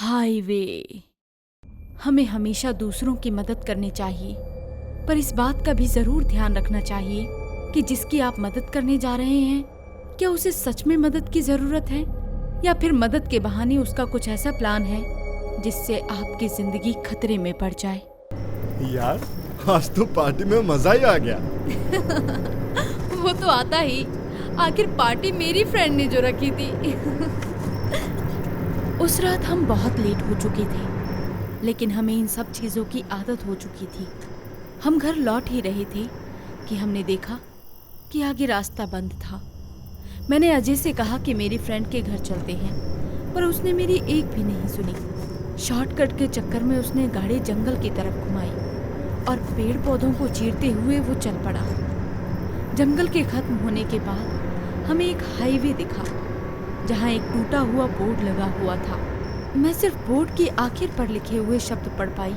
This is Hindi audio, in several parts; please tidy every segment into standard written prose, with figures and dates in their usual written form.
हाईवे। हमें हमेशा दूसरों की मदद करनी चाहिए, पर इस बात का भी जरूर ध्यान रखना चाहिए कि जिसकी आप मदद करने जा रहे हैं, क्या उसे सच में मदद की जरूरत है, या फिर मदद के बहाने उसका कुछ ऐसा प्लान है जिससे आपकी जिंदगी खतरे में पड़ जाए। यार, आज तो पार्टी में मजा ही आ गया। वो तो आता ही, आखिर पार्टी मेरी फ्रेंड ने जो रखी थी। उस रात हम बहुत लेट हो चुके थे, लेकिन हमें इन सब चीजों की आदत हो चुकी थी। हम घर लौट ही रहे थे कि हमने देखा कि आगे रास्ता बंद था। मैंने अजय से कहा कि मेरी फ्रेंड के घर चलते हैं, पर उसने मेरी एक भी नहीं सुनी। शॉर्टकट के चक्कर में उसने गाड़ी जंगल की तरफ घुमाई और पेड़ पौधों को चीरते हुए वो चल पड़ा। जंगल के खत्म होने के बाद हमें एक हाईवे दिखा, जहाँ एक टूटा हुआ बोर्ड लगा हुआ था। मैं सिर्फ बोर्ड की आखिर पर लिखे हुए शब्द पढ़ पाई,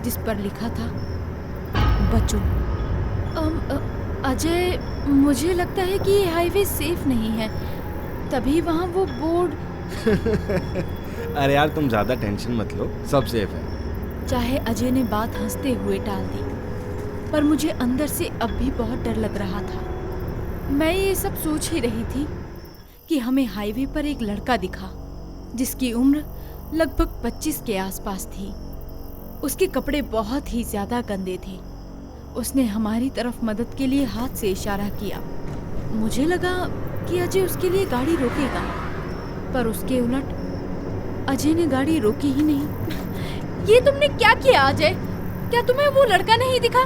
जिस पर लिखा था बचो। अजय, मुझे लगता है कि ये हाईवे सेफ नहीं है। तभी वहाँ वो बोर्ड। अरे यार, तुम ज्यादा टेंशन मत लो, सब सेफ है। चाहे अजय ने बात हंसते हुए टाल दी, पर मुझे अंदर से अब भी बहुत डर लग रहा था। मैं ये सब सोच ही रही थी कि हमें हाईवे पर एक लड़का दिखा, जिसकी उम्र लगभग 25 के आसपास थी। उसके कपड़े बहुत ही ज्यादा गंदे थे। उसने हमारी तरफ मदद के लिए हाथ से इशारा किया। मुझे लगा कि अजय उसके लिए गाड़ी रोकेगा, पर उसके उलट अजय ने गाड़ी रोकी ही नहीं। ये तुमने क्या किया अजय? क्या तुम्हें वो लड़का नहीं दिखा?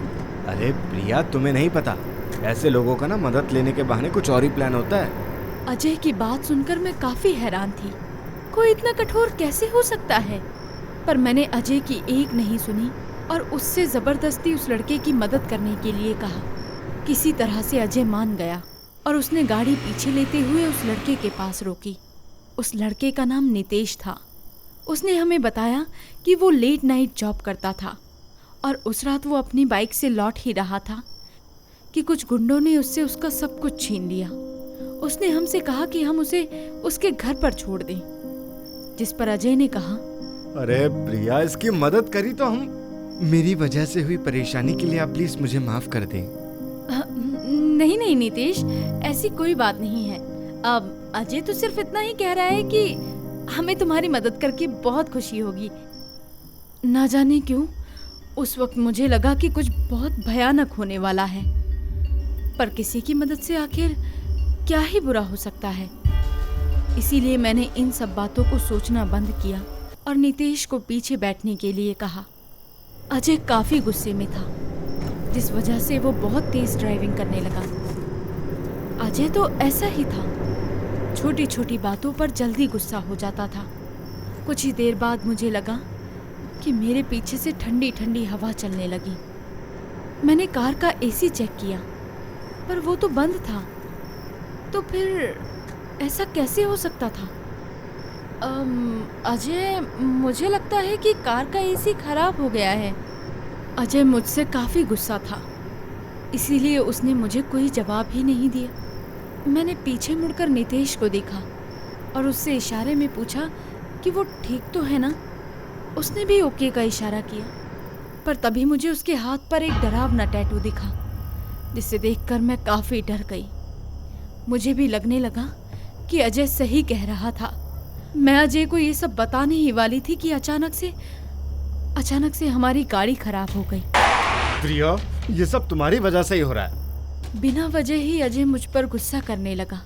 अरे प्रिया, तुम्हें नहीं पता, ऐसे लोगों का ना मदद लेने के बहाने कुछ और ही प्लान होता है। अजय की बात सुनकर मैं काफी हैरान थी। कोई इतना कठोर कैसे हो सकता है? पर मैंने अजय की एक नहीं सुनी और उससे जबरदस्ती उस लड़के की मदद करने के लिए कहा। किसी तरह से अजय मान गया और उसने गाड़ी पीछे लेते हुए उस लड़के के पास रोकी। उस लड़के का नाम नितेश था। उसने हमें बताया कि वो लेट नाइट जॉब करता था और उस रात वो अपनी बाइक से लौट ही रहा था कि कुछ गुंडों ने उससे उसका सब कुछ छीन लिया। उसने हमसे कहा कि हम उसे उसके घर पर छोड़ दें, जिस पर अजय ने कहा, अरे प्रिया, इसकी मदद करी तो हम। मेरी वजह से हुई परेशानी के लिए आप प्लीज मुझे माफ कर दें। नहीं नहीं नितेश, ऐसी कोई बात नहीं है। अब अजय तो सिर्फ इतना ही कह रहा है कि हमें तुम्हारी मदद करके बहुत खुशी होगी। ना जाने क्यों उस वक्त मुझे लगा कि कुछ बहुत भयानक होने वाला है, पर किसी की मदद से आखिर क्या ही बुरा हो सकता है। इसीलिए मैंने इन सब बातों को सोचना बंद किया और नितेश को पीछे बैठने के लिए कहा। अजय काफी गुस्से में था, जिस वजह से वो बहुत तेज ड्राइविंग करने लगा। अजय तो ऐसा ही था, छोटी छोटी बातों पर जल्दी गुस्सा हो जाता था। कुछ ही देर बाद मुझे लगा कि मेरे पीछे से ठंडी ठंडी हवा चलने लगी। मैंने कार का एसी चेक किया, पर वो तो बंद था। तो फिर ऐसा कैसे हो सकता था? अजय, मुझे लगता है कि कार का एसी खराब हो गया है। अजय मुझसे काफी गुस्सा था, इसीलिए उसने मुझे कोई जवाब ही नहीं दिया। मैंने पीछे मुड़कर नितेश को देखा और उससे इशारे में पूछा कि वो ठीक तो है ना। उसने भी ओके का इशारा किया, पर तभी मुझे उसके हाथ पर एक डरावना टैटू दिखा, जिसे देखकर मैं काफी डर गई। मुझे भी लगने लगा कि अजय सही कह रहा था। मैं अजय को ये सब बताने ही वाली थी कि अचानक से हमारी गाड़ी खराब हो गई। प्रिया, ये सब तुम्हारी वजह से ही हो रहा है। बिना वजह ही अजय मुझ पर गुस्सा करने लगा।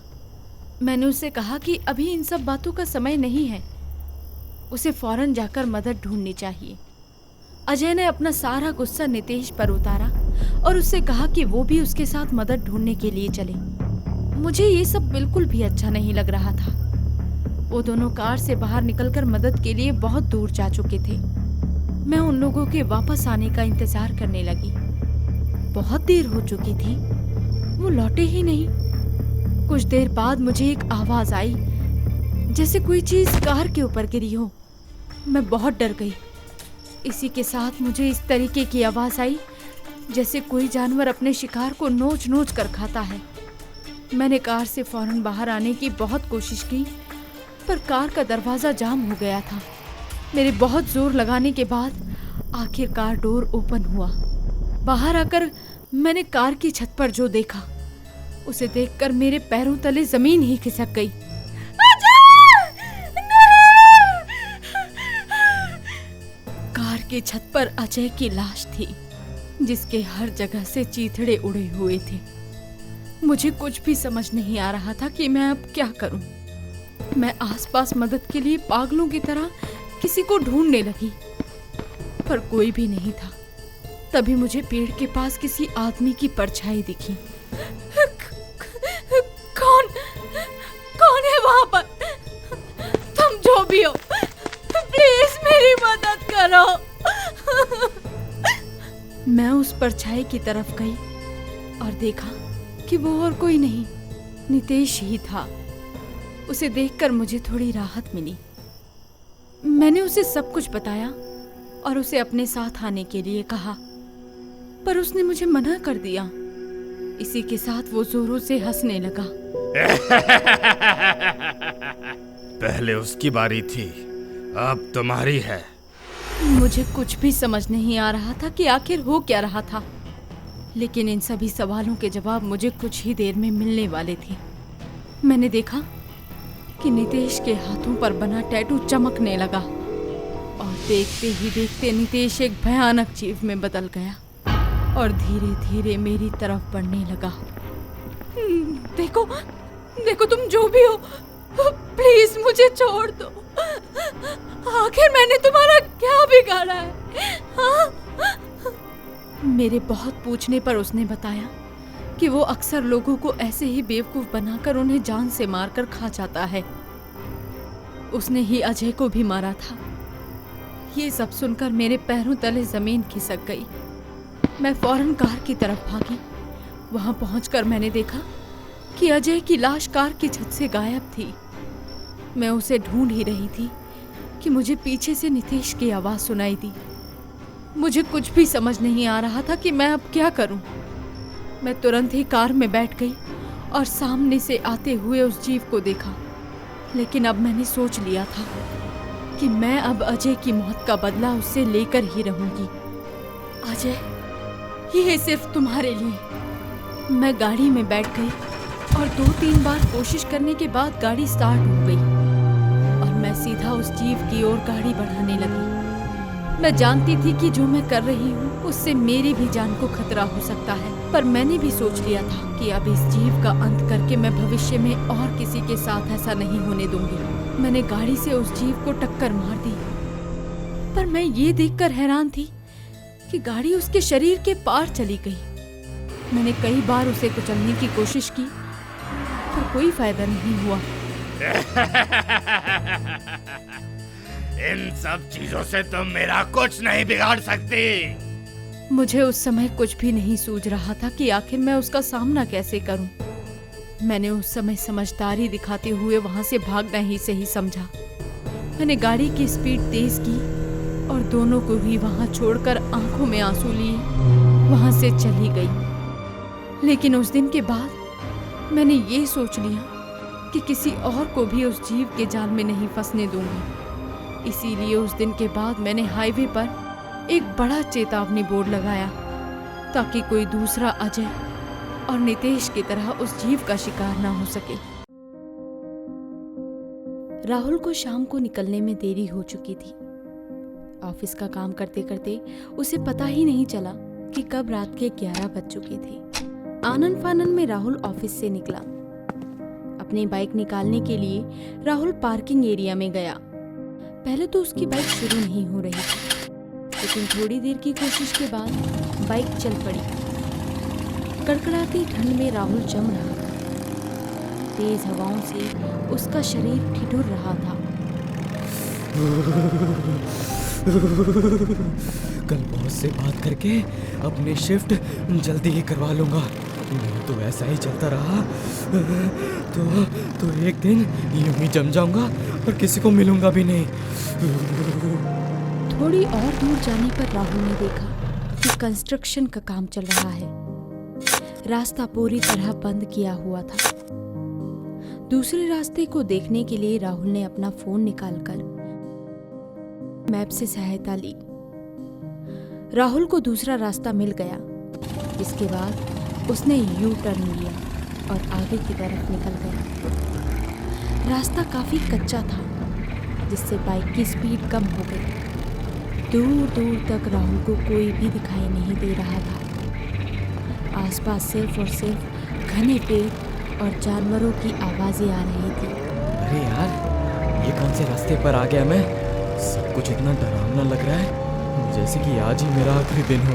मैंने उसे कहा कि अभी इन सब बातों का समय नहीं है, उसे फौरन जाकर मदद ढूंढनी चाहिए। अजय ने अपना सारा गुस्सा नितेश पर उतारा और उससे कहा कि वो भी उसके साथ मदद ढूंढने के लिए चले। मुझे ये सब बिल्कुल भी अच्छा नहीं लग रहा था। वो दोनों कार से बाहर निकलकर मदद के लिए बहुत दूर जा चुके थे। मैं उन लोगों के वापस आने का इंतजार करने लगी। बहुत देर हो चुकी थी, वो लौटे ही नहीं। कुछ देर बाद मुझे एक आवाज आई, जैसे कोई चीज कार के ऊपर गिरी हो। मैं बहुत डर गई। इसी के साथ मुझे इस तरीके की आवाज आई जैसे कोई जानवर अपने शिकार को नोच नोच कर खाता है। मैंने कार से फौरन बाहर आने की बहुत कोशिश की, पर कार का दरवाजा जाम हो गया था। मेरे बहुत जोर लगाने के बाद आखिरकार डोर ओपन हुआ। बाहर आकर मैंने कार की छत पर जो देखा, उसे देखकर मेरे पैरों तले जमीन ही खिसक गई। कार की छत पर अजय की लाश थी, जिसके हर जगह से चीथड़े उड़े हुए थे। मुझे कुछ भी समझ नहीं आ रहा था कि मैं अब क्या करूं। मैं आसपास मदद के लिए पागलों की तरह किसी को ढूंढने लगी, पर कोई भी नहीं था। तभी मुझे पेड़ के पास किसी आदमी की परछाई दिखी। कौन है वहां पर? तुम जो भी हो, प्लीज मेरी मदद करो। मैं उस परछाई की तरफ गई और देखा कि वो और कोई नहीं, नितेश ही था। उसे देखकर मुझे थोड़ी राहत मिली। मैंने उसे सब कुछ बताया और उसे अपने साथ आने के लिए कहा, पर उसने मुझे मना कर दिया। इसी के साथ वो जोरों से हंसने लगा। पहले उसकी बारी थी, अब तुम्हारी है। मुझे कुछ भी समझ नहीं आ रहा था कि आखिर हो क्या रहा था, लेकिन इन सभी सवालों के जवाब मुझे कुछ ही देर में मिलने वाले थे। मैंने देखा कि नितेश के हाथों पर बना टैटू चमकने लगा और देखते ही देखते नितेश एक भयानक जीव में बदल गया और धीरे धीरे मेरी तरफ बढ़ने लगा। देखो, देखो तुम जो भी हो, प्लीज मुझे छोड़ दो। आखिर मैंने तुम्हारा क्या बिगाड़ा है? हाँ? मेरे बहुत पूछने पर उसने बताया कि वो अक्सर लोगों को ऐसे ही बेवकूफ बनाकर उन्हें जान से मारकर खा जाता है। उसने ही अजय को भी मारा था। ये सब सुनकर मेरे पैरों तले जमीन खिसक गई। मैं फौरन कार की तरफ भागी। वहां पहुंचकर मैंने देखा कि अजय की लाश कार की छत से गायब थी। मैं उसे ढूंढ ही रही थी कि मुझे पीछे से नितेश की आवाज सुनाई दी। मुझे कुछ भी समझ नहीं आ रहा था कि मैं अब क्या करूं। मैं तुरंत ही कार में बैठ गई और सामने से आते हुए उस जीव को देखा। लेकिन अब मैंने सोच लिया था कि मैं अब अजय की मौत का बदला उससे लेकर ही रहूंगी। अजय, ये सिर्फ तुम्हारे लिए। मैं गाड़ी में बैठ गई और 2-3 बार कोशिश करने के बाद गाड़ी स्टार्ट हो गई और मैं सीधा उस जीव की ओर गाड़ी बढ़ाने लगी। मैं जानती थी कि जो मैं कर रही हूँ उससे मेरी भी जान को खतरा हो सकता है, पर मैंने भी सोच लिया था कि अब इस जीव का अंत करके मैं भविष्य में और किसी के साथ ऐसा नहीं होने दूंगी। मैंने गाड़ी से उस जीव को टक्कर मार दी, पर मैं ये देखकर हैरान थी कि गाड़ी उसके शरीर के पार चली गई। मैंने कई बार उसे कुचलने की कोशिश की, पर कोई फायदा नहीं हुआ। इन सब चीजों से तुम मेरा कुछ नहीं बिगाड़ सकती। मुझे उस समय कुछ भी नहीं सूझ रहा था कि आखिर मैं उसका सामना कैसे करूं। मैंने उस समय समझदारी दिखाते हुए वहां से भागना ही सही समझा। मैंने गाड़ी की स्पीड तेज की और दोनों को ही वहां छोड़कर आंखों में आंसू लिए वहां से चली गई। लेकिन उस दिन के बाद मैंने ये सोच लिया कि किसी और को भी उस जीव के जाल में नहीं फंसने दूंगी। इसीलिए उस दिन के बाद मैंने हाईवे पर एक बड़ा चेतावनी बोर्ड लगाया ताकि कोई दूसरा अजय और नितेश की तरह उस जीव का शिकार ना हो सके। राहुल को शाम को निकलने में देरी हो चुकी थी। ऑफिस का काम करते करते उसे पता ही नहीं चला कि कब रात के 11 बज चुके थे। आनन फानन में राहुल ऑफिस से निकला। अपनी बाइक निकालने के लिए राहुल पार्किंग एरिया में गया। पहले तो उसकी बाइक शुरू नहीं हो रही थी, लेकिन थोड़ी देर की कोशिश के बाद बाइक चल पड़ी। कड़कड़ाती ठंड में राहुल जम रहा था। तेज हवाओं से उसका शरीर ठिठुर रहा था। कल बॉस से बात करके अपनी शिफ्ट जल्दी ही करवा लूंगा। नहीं तो ऐसा ही चलता रहा तो एक दिन यूं ही जम जाऊंगा और किसी को मिलूंगा भी नहीं। थोड़ी और दूर जाने पर राहुल ने देखा कि कंस्ट्रक्शन का काम चल रहा है। रास्ता पूरी तरह बंद किया हुआ था। दूसरे रास्ते को देखने के लिए राहुल ने अपना फोन निकालकर मैप से सहायता ली। राहुल को दूसरा रास्ता मिल गया। इसके बाद उसने यू टर्न लिया और आगे की तरफ निकल गया। रास्ता काफी कच्चा था, जिससे बाइक की स्पीड कम हो गई। दूर दूर तक राहुल को कोई भी दिखाई नहीं दे रहा था। आसपास सिर्फ और सिर्फ घने पेड़ और जानवरों की आवाजें आ रही थी। अरे यार, ये कौन से रास्ते पर आ गया मैं? सब कुछ इतना डरावना लग रहा है, जैसे कि आज ही मेरा आखिरी दिन हो।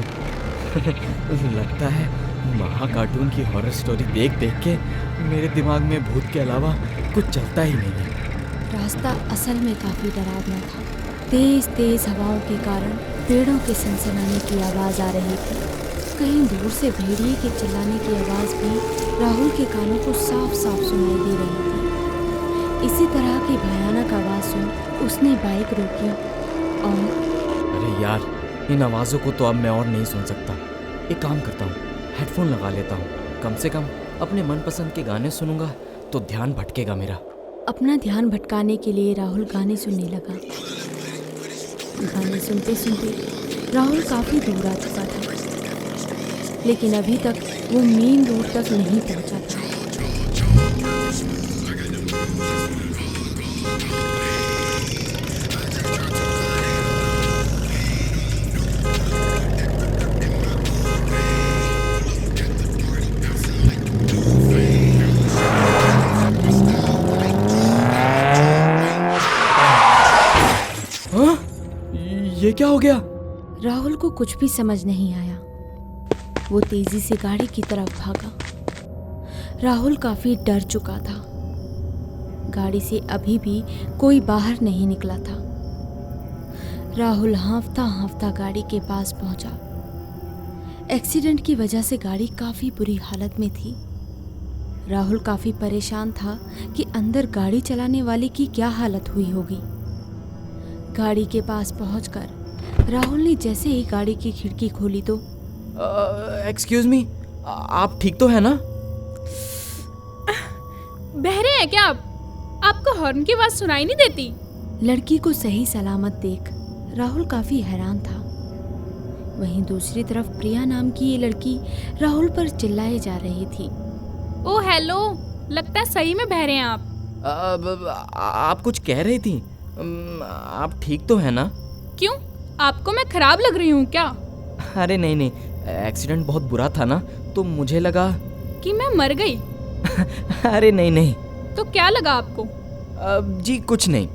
लगता है महा कार्टून की हॉरर स्टोरी देख देख के मेरे दिमाग में भूत के अलावा कुछ चलता ही नहीं है। रास्ता असल में काफी डरावना था। तेज तेज हवाओं के कारण पेड़ों के सनसनाने की आवाज आ रही थी। कहीं दूर से भेड़िए के चिल्लाने की आवाज भी राहुल के कानों को साफ साफ सुनाई दे रही थी। इसी तरह की भयानक आवाज सुन उसने बाइक रोकी और अरे यार, इन आवाज़ों को तो अब मैं और नहीं सुन सकता। एक काम करता हूँ, हेडफोन लगा लेता हूँ। कम से कम अपने मनपसंद के गाने सुनूंगा तो ध्यान भटकेगा मेरा। अपना ध्यान भटकाने के लिए राहुल गाने सुनने लगा। गाने सुनते सुनते राहुल काफी दूर आ चुका था, लेकिन अभी तक वो मेन रोड तक नहीं पहुंचा था। हाँ? ये क्या हो गया? राहुल को कुछ भी समझ नहीं आया। वो तेजी से गाड़ी की तरफ भागा। राहुल काफी डर चुका था। गाड़ी से अभी भी कोई बाहर नहीं निकला था। राहुल हांफता हांफता गाड़ी के पास पहुंचा। एक्सीडेंट की वजह से गाड़ी काफी बुरी हालत में थी। राहुल काफी परेशान था कि अंदर गाड़ी चलाने वाले की क्या हालत हुई होगी। गाड़ी के पास पहुंचकर राहुल ने जैसे ही गाड़ी की खिड़की खोली तो एक्सक्यूज मी, आप ठीक तो है ना? बहरे हैं क्या आप? आपको हॉर्न की आवाज सुनाई नहीं देती? लड़की को सही सलामत देख राहुल काफी हैरान था। वहीं दूसरी तरफ प्रिया नाम की ये लड़की राहुल पर चिल्लाए जा रही थी। ओ हेलो, लगता है सही में बहरे हैं आप। आप कुछ कह रही थी? आप ठीक तो है ना? क्यों, आपको मैं खराब लग रही हूँ क्या? अरे नहीं नहीं, एक्सीडेंट बहुत बुरा था ना, तो मुझे लगा कि मैं मर गई। अरे नहीं नहीं। तो क्या लगा आपको? जी कुछ नहीं।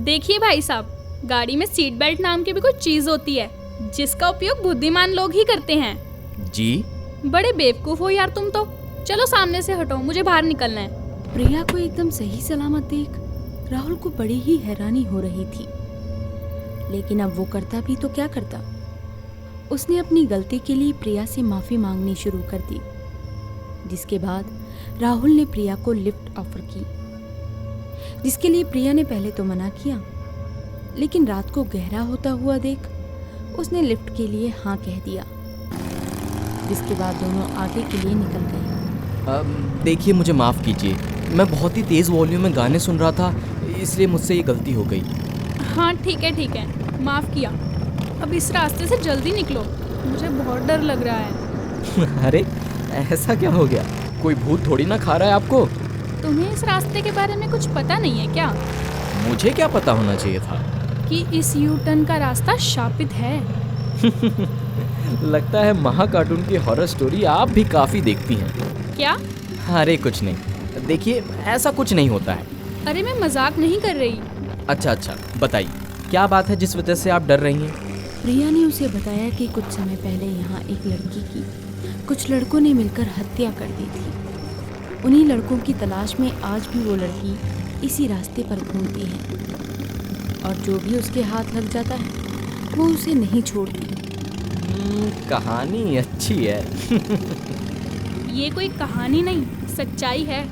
देखिए भाई साहब, गाड़ी में सीट बेल्ट नाम की भी कोई चीज होती है, जिसका उपयोग बुद्धिमान लोग ही करते हैं। जी? बड़े बेवकूफ हो यार तुम तो। चलो सामने से हटो, मुझे बाहर निकलना है। प्रिया को एकदम सही सलामत देख राहुल को बड़ी ही हैरानी हो रही थी, लेकिन अब वो करता भी तो क्या करता। उसने अपनी गलती के लिए प्रिया से माफी मांगनी शुरू कर दी, जिसके बाद राहुल ने प्रिया को लिफ्ट ऑफर की, जिसके लिए प्रिया ने पहले तो मना किया, लेकिन रात को गहरा होता हुआ देख उसने लिफ्ट के लिए हाँ कह दिया, जिसके बाद दोनों आगे के लिए निकल गए। देखिए, मुझे माफ़ कीजिए, मैं बहुत ही तेज़ वॉल्यूम में गाने सुन रहा था, इसलिए मुझसे ये गलती हो गई। हाँ ठीक है, माफ किया। अब इस रास्ते से जल्दी निकलो, मुझे बहुत डर लग रहा है। अरे ऐसा क्या हो गया? कोई भूत थोड़ी ना खा रहा है आपको। तुम्हें इस रास्ते के बारे में कुछ पता नहीं है क्या? मुझे क्या पता होना चाहिए था कि इस यू टर्न का रास्ता शापित है। लगता है महा कार्टून की हॉरर स्टोरी आप भी काफ़ी देखती हैं। क्या? अरे कुछ नहीं, देखिए ऐसा कुछ नहीं होता है। अरे मैं मजाक नहीं कर रही। अच्छा, बताइए क्या बात है जिस वजह से आप डर रही हैं? प्रिया ने उसे बताया कि कुछ समय पहले यहाँ एक लड़की की कुछ लड़कों ने मिलकर हत्या कर दी थी। उन्हीं लड़कों की तलाश में आज भी वो लड़की इसी रास्ते पर घूमती है, और जो भी उसके हाथ लग जाता है वो उसे नहीं छोड़ती। कहानी अच्छी है। ये कोई कहानी नहीं, सच्चाई है।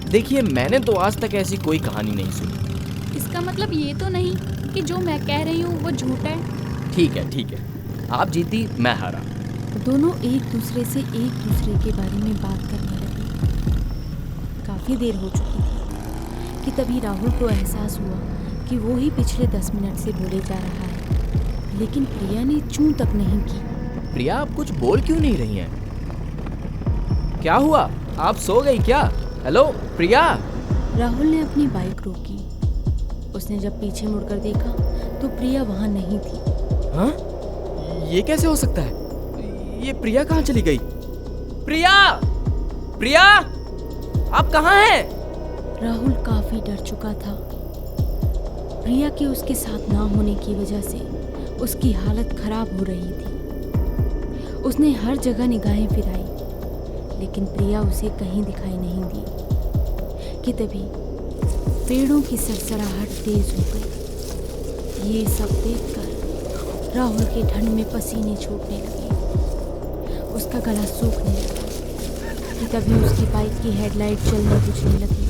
देखिए, मैंने तो आज तक ऐसी कोई कहानी नहीं सुनी। इसका मतलब ये तो नहीं कि जो मैं कह रही हूँ वो झूठ है। ठीक है, आप जीती, मैं हारा। दोनों एक दूसरे से एक दूसरे के बारे में बात करने लगे। काफ़ी देर हो चुकी थी कि तभी राहुल को एहसास हुआ कि वो ही पिछले 10 मिनट से बोले जा रहा है। लेकिन प्रिया ने चूं तक नहीं की। प्रिया, आप कुछ बोल क्यों नहीं रही हैं? क्या हुआ? आप सो गई क्या? हेलो प्रिया। राहुल ने अपनी बाइक रोकी। उसने जब पीछे मुड़कर देखा तो प्रिया वहां नहीं थी। हाँ? ये कैसे हो सकता है? ये प्रिया कहाँ चली गई? प्रिया! प्रिया! आप कहाँ हैं? राहुल काफी डर चुका था। प्रिया के उसके साथ ना होने की वजह से उसकी हालत खराब हो रही थी। उसने हर जगह निगाहें फिराई, लेकिन प्रिया उसे कहीं दिखाई नहीं दी कि तभी पेड़ों की सरसराहट तेज हो गई। ये सब देखकर राहुल के ठंड में पसीने छूटने लगे। उसका गला सूखने लगा कि तभी उसकी बाइक की हेडलाइट जलने बुझने लगी।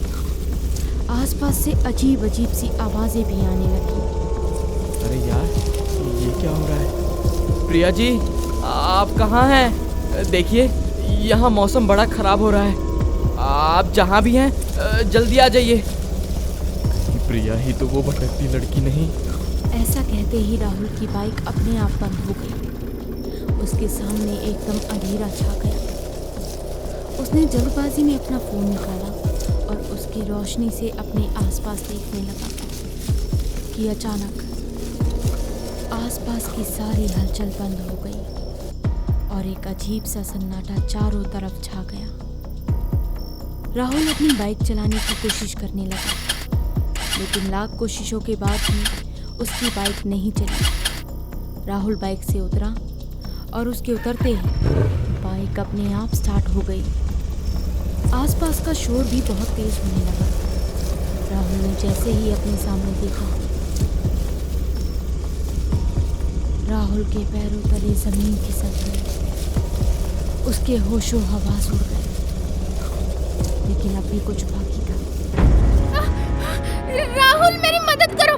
आसपास से अजीब अजीब सी आवाजें भी आने लगी। अरे यार, ये क्या हो रहा है? प्रिया जी, आप कहाँ हैं? देखिए, यहाँ मौसम बड़ा खराब हो रहा है। आप जहाँ भी हैं जल्दी आ जाइए। प्रिया ही तो वो भटकती लड़की नहीं? ऐसा कहते ही राहुल की बाइक अपने आप बंद हो गई। उसके सामने एकदम अंधेरा छा गया। उसने जल्दबाजी में अपना फोन निकाला और उसकी रोशनी से अपने आसपास देखने लगा कि अचानक आसपास की सारी हलचल बंद हो गई और एक अजीब सा सन्नाटा चारों तरफ छा गया। राहुल अपनी बाइक चलाने की कोशिश करने लगा, लेकिन लाख कोशिशों के बाद भी उसकी बाइक नहीं चली। राहुल बाइक से उतरा और उसके उतरते ही बाइक अपने आप स्टार्ट हो गई। आसपास का शोर भी बहुत तेज होने लगा। राहुल ने जैसे ही अपने सामने देखा, राहुल के पैरों तले जमीन खिसक गई। उसके होशो हवास उड़ गए, लेकिन अब भी कुछ बाकी था। राहुल, मेरी मदद करो।